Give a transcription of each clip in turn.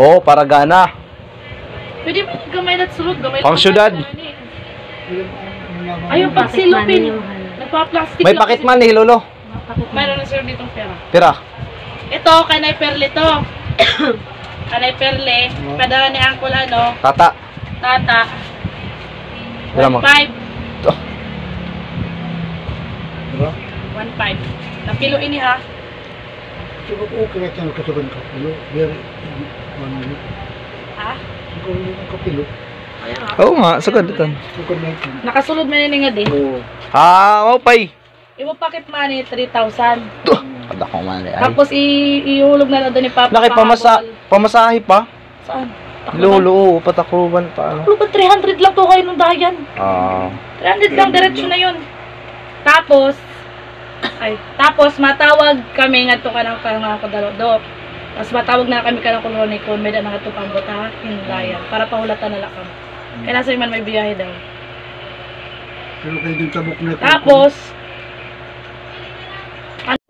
Oo, para gana. Pwede mo gamay na sulod, gamay. Pang syudad. Ayun, pag silupin. Nagpa-plastic May pakit man eh, lolo. Mayroon na sir ditong pera. Pira. Ito, kanay perle to. Kanay perle. Padala ni Uncle ano, Tata. Tata. Pira mo. 1.5. Ito. 1.5. Napilo ini ha. Siguro okay na siya nagkasugan ka. Very, Ha? siguro yung kapilo. Oo nga, sagad ito. Siguro na ito. Nakasulod man ni nga din. Oo. Pay. Imo pocket money 3,000. Kada ko man ay. Tapos ihulog na lang doon ni Papa. Pamasahe pa. Saan? Lolo, patakruban pa ano. Ano ba 300 lang to kayo nung dayan? 300 lang diretso na yun. Tapos matawag kami nga to kanang kadalo. Tapos matawag na kami kanang koloni ko may na to pang buta dayan para pahulatan na lang kami. Kaya nasa man may biyahe daw. Pero kayo din tabok na ito. Tapos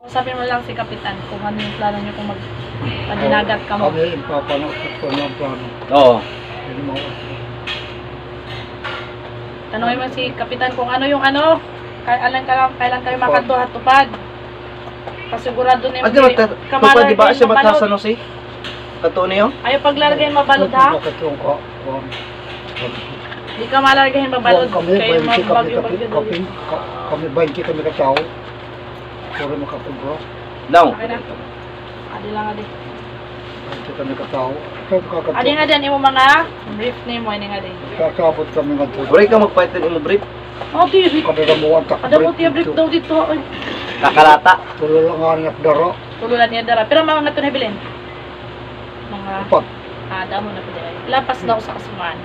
usapin mo lang si Kapitan kung ano yung plano niyo kung magpadinagat ka mo. Kami ipapanot ko ng plano. Oo. Hindi mo. Tanungin mo si Kapitan kung ano yung ano, kailan kayo makatupad. Pasigurado na yung Tupad di ba siya matasano si? Kato niyo? Ayaw paglargahin mabalod ha? Di ka malargahin mabalod. Kayo magbagyo. Kami 20 kami katao. Puro makapagro. Daw. Okay na. Adi lang adi. 20 kami katao. Adi nga din, imo mga brief name mo, adi nga din. Kakabot kami nga dito. Break ka magpaitin imo brief. Oh, tiri. Kami ramuan tak. Ada mo tiya brief daw dito. Kakalata. Tulo lang nga anak daro. Tululan niya dara. Pero mga nga ito na bilin. Mga... Upat. Damo na pala. Lapas daw sa kasuman.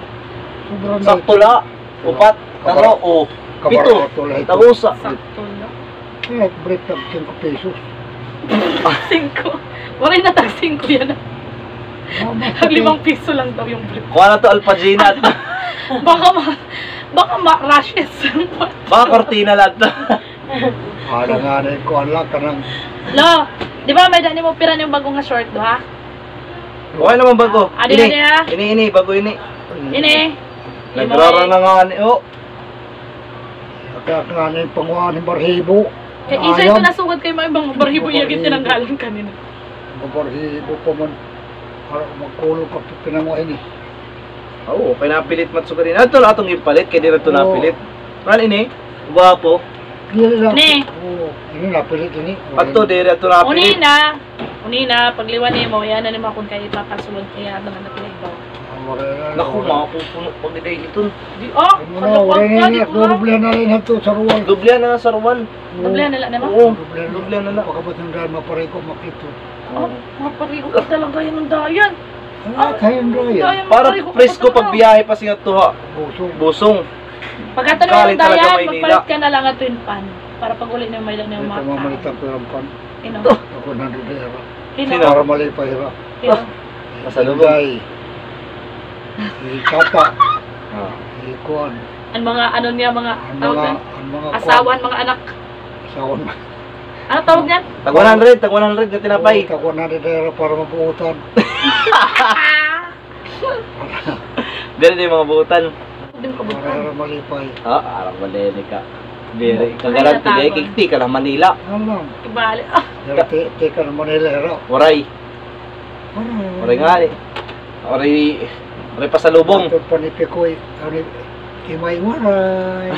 Sobrang Sakto la. Upat. Taro o. Pito. Tabusa. Sakto na. Eh, break tag 5 pesos. 5. Waray na tag 5 yan. Tag 5 piso lang daw yung brief. Kuha na to Alpagina. Baka ma-rashes. Baka kortina lang to. Ada nga na ko lang kanang. Lo, di ba may dani mo pira yung bagong nga short do ha? Okay naman bago. Adi na niya. Ini, bago ini. Ini. Nagrara na nga ni. Oh. Kaya nga na yung panguha ni Barhibo. Kaya isa ito nasugad kayo mga ibang barhibo yagit tinanggalan kanina. Barhibo pa man. Magkulong ka pinanguha ini. Oo, pinapilit matsugarin. Ato na atong ipalit, kaya di na ito napilit. Ano ini? Guwapo. Ini. Oo, ini napilit ini. Ato, di na ito napilit. Unina, pagliwan mo, yan na naman kung kayo ipapasulod kaya naman napilit daw. Naku, makapupuno pag niday ito. Di, oh! Wala na niya, dublihan na rin ito sa ruwal. Dublihan na sa ruwan. Dublihan nila naman? Oo, dublihan na lang. Pagkabat ng dahil maparay ko makito. Oh, maparigo ka talaga yun ng dayan. Kayang raya. Para presko pag biyahe pa siya ito ha. Busong. Pagkatalo yung talaga dayan, Maynila. magpalit ka na lang at twin pan. Para pag uli na yung may lang na yung Ito maka. mamalitan ko yung pan. Ino? Ako nandun na hira. Ino? Para mali pa hira. Ino? Masalubong. Ikata. Ikuan. Ang mga ano niya, mga Ang tawag mga, niyan? ang mga Asawan, mga anak. Asawan. Ano tawag niyan? Tag 100 na tinapay. Ako na hira para mabuutan. Dili din mga buutan. Hindi mo kabutan. Para malipay. Arang malili ka. Biri. Kagaran to di kikti ka ng Manila. Alam. Ibali. Teka na Manila hira. Waray. Waray nga ni. Waray pasalubong. Ito panipikoy. Imay waray.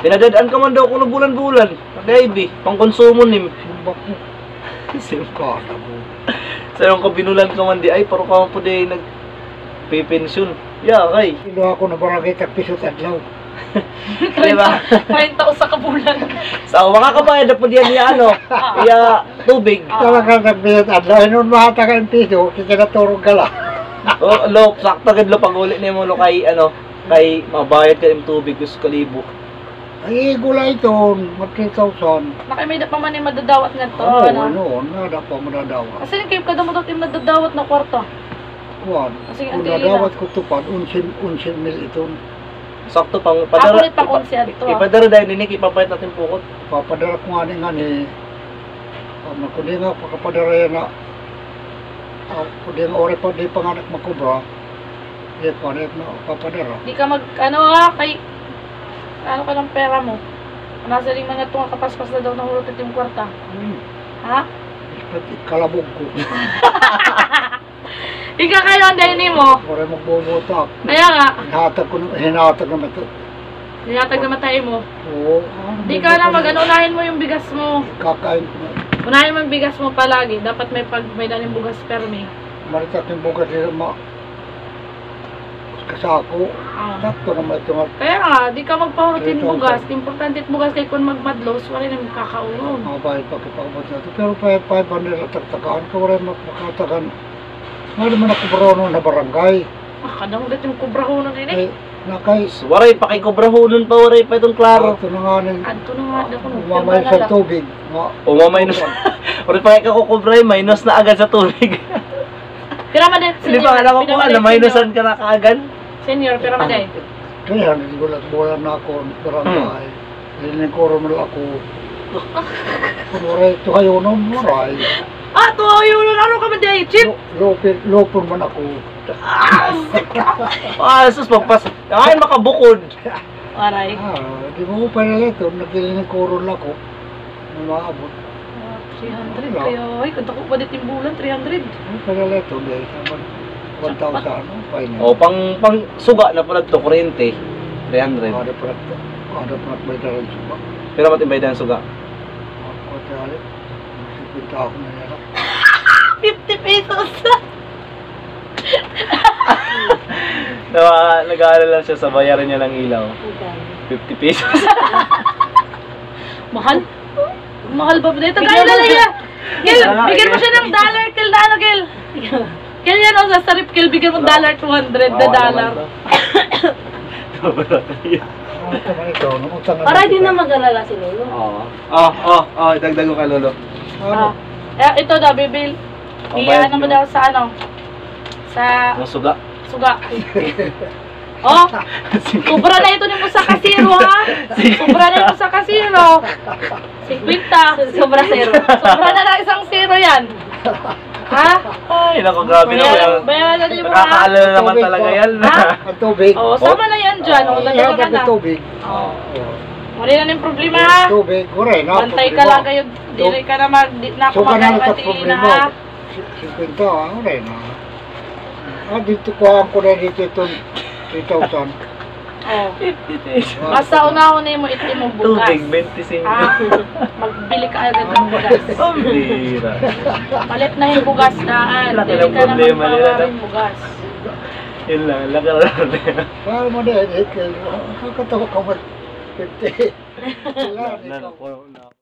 Pinadadaan ka man daw kung na bulan-bulan. Pag-ibig, pang konsumo nim. Simbak mo. Simbak mo. Sa yung kabinulan ka man di ay, paro ka man po di nagpipensyon. Yeah, okay. Ilo ako na barangay tagpisot adlaw. Diba? 30 sa kabulan. So, makakabayad na po diyan niya ano, iya tubig. Talaga tagpisot adlaw. Noon mahata ka yung piso, kikinaturog ka lang. O, lo, sakto agad lo pag-ulit niya mo lo kay, ano, kay mabayad ka yung tubig, gusto kalibo. Ay, gula ito, mag 3,000. Nakay may pa man yung madadawat nga to. Oo, ano? nada pa madadawa. Kasi yung kayo kada mo daw yung nadadawat na kwarto. Kuwan, Kasi kung ang tili nadawat ko tupad, unsin mil ito. Sakto pang Ako ulit pang konsyad to. Ipadara dahil ninik, ipapayat natin pukot. Papadara ko nga ni. Kundi nga, pakapadara yan na. Kung di nga ore pa, di panganak makubra, di pa rin papadara. Di ka kay, ano ka ng pera mo? Nasa rin mga tunga kapaspas na daw ng hulupit yung kwarta. Ha? Kalabog ko. Ika kayo ang dahini mo. Ore magbubutak. Kaya nga, Hinatag naman ito. niyatag na matay mo. Oo. Di ka na unahin mo yung bigas mo. Kakain ko. Unahin mo yung bigas mo palagi. Dapat may daling bugas permi. Maritak yung bukas nila kasako. Oh. Sakto naman ito nga. Kaya nga, di ka magpahurutin bugas. Importante bugas kay kung magmadlos, wala na magkakaulong. Mga bahay pagkipagbat natin. Pero pa nila tagtagaan ka, wala makatagan. Nga naman ako brono na barangay. Kadang ulit yung kubra ko na rin eh. Nakay. Waray pa kay kubrahunon pa, waray pa itong klaro. Ito na nga nang Adto na nga, dako nung umamay sa tubig. O minus. Waray pa kay kakukubray, minus na agad sa tubig. Pero maday, Hindi pa alam ko ano, minusan ka na kaagad. Senior, pero maday. Kaya nagigulat-bulan na ako barangay. Linikuro mo ako. Kung waray, ito kayo nung waray. Ah, tuwa yun, ano ka maday? Chip! Lopon man ako. Sus, magpas. Ay, makabukod. Aray. Di mo ko pa nila ito. Naglinikuro lang ako. Maabot. 300 kayo. Ay, kanta ko pa dito yung bulan, 300. Ano pa nila ito? Dahil naman 1,000 ano? Painin. O, pang suga na pala ito, kuryente. 300. Ada pernah may dalang suba. Pero matibay na ang suga. Ako tali. Masipinta ako na nila. 50 pesos. Nag-aaral lang siya sa bayaran niya ng ilaw. 50 pesos. Mahal? Mahal ba? Dito tayo lalaya. Kil, bigyan mo siya ng dollar. Kil na ano, Kil? Kil yan o, sa sarip, Kil, bigyan mo dollar 200 na dollar. Para di na mag-alala si Lolo. Oo. Dagdag ko kay Lolo. Ito daw, Bibil. Iyan naman daw sa ano? Sa Ang suga. suga. Oh, sobra na ito mo sa kasiro, ha? Sobra na ito sa kasiro. 50. Sobra zero. Sobra na lang isang zero yan. Ha? Ay, naku, grabe naman. Bayaran natin yung mga. Nakakaalala naman talaga yan. Ha? Ang tubig. Oh, sama na yan dyan. Oh, nagdaga ka na. Tubig. Oh. Wala na yung problema, ha? Tubig. Wala na. Bantay ka lang kayo. Dili ka na na ako So, kanang sa magkakatili na, problema. ha? 50, wala na. Dito ko na dito itong 3,000. Oh. Basta una-una mo iti mo bugas. Tubig, 25. Magbili ka agad ng bugas. Pambira. Palit na yung bugas daan. Laki Dili ng ka naman problema nila, pawaring bugas. Yun lang, laki lang. Paano mo na, kakatawa ka mo 50. Wala, Na,